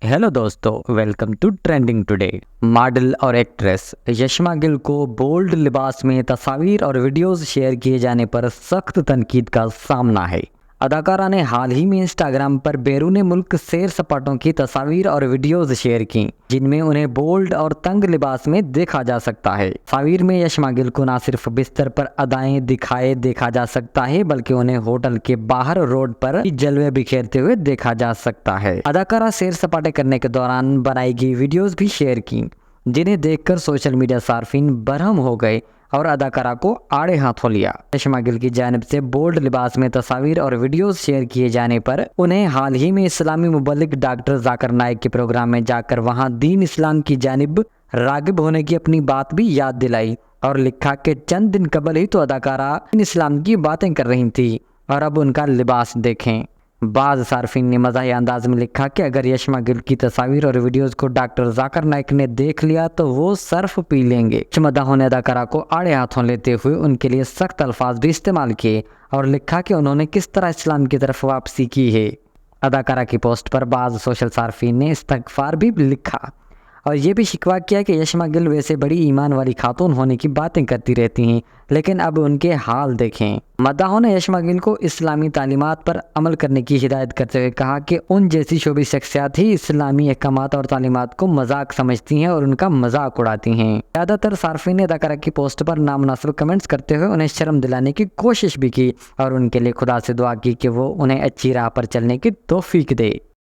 Hello दोस्तों, welcome to trending today. Model और actress Yashma Gill को बोल्ड लिबास में तस्वीर और वीडियोस शेयर किए जाने पर सख्त तनकीद का सामना है। अदाकारा ने हाल ही में इंस्टाग्राम पर बैरून मुल्क सैर सपाटों की तस्वीर और वीडियोस शेयर की, जिनमें उन्हें बोल्ड और तंग लिबास में देखा जा सकता है। तस्वीर में यशमा गिल को न सिर्फ बिस्तर पर अदाएं दिखाए देखा जा सकता है, बल्कि उन्हें होटल के बाहर रोड पर जलवे बिखेरते हुए देखा जा सकता है। अदाकारा सैर सपाटे करने के दौरान बनाई गई वीडियोस भी शेयर की, जिन्हें देखकर सोशल मीडिया सार्फिन बरहम हो गए और अदाकारा को आड़े हाथों लिया। यशमा गिल की जानिब से बोल्ड लिबास में तस्वीर और वीडियोस शेयर किए जाने पर उन्हें हाल ही में इस्लामी मुबल्लिग डॉक्टर जाकिर नाइक के प्रोग्राम में जाकर वहां दीन इस्लाम की जानिब रागिब होने की अपनी बात भी याद दिलाई और लिखा कि चंद दिन कबल ही तो अदाकारा दीन इस्लाम की बातें कर रही थी और अब उनका लिबास देखें। बाज़ सार्फिन ने मज़ाही अंदाज में लिखा कि अगर यशमा गिल की तस्वीर और वीडियोस को डॉक्टर जाकिर नाइक ने देख लिया तो वो सर्फ पी लेंगे। मदाहों ने अदाकारा को आड़े हाथों लेते हुए उनके लिए सख्त अल्फाज भी इस्तेमाल किए और लिखा कि उन्होंने किस तरह इस्लाम की तरफ वापसी की है। अदाकारा की पोस्ट पर बाज़ सोशल सार्फिन ने इस्तगफार भी लिखा और ये भी शिकवा किया कि यशमा गिल वैसे बड़ी ईमान वाली खातून होने की बातें करती रहती हैं, लेकिन अब उनके हाल देखें। मद्दाहों ने यशमा गिल को इस्लामी तालीमात पर अमल करने की हिदायत करते हुए कहा कि उन जैसी शोबी शख्सियात ही इस्लामी अहकामात और तालीमात को मजाक समझती हैं और उनका मजाक उड़ाती हैं। ज़्यादातर सार्फिन ने अदाकारा की पोस्ट पर नामुनासिब कमेंट्स करते हुए उन्हें शर्म दिलाने की कोशिश भी की और उनके लिए खुदा से दुआ की कि वो उन्हें अच्छी राह पर चलने की तौफीक दे।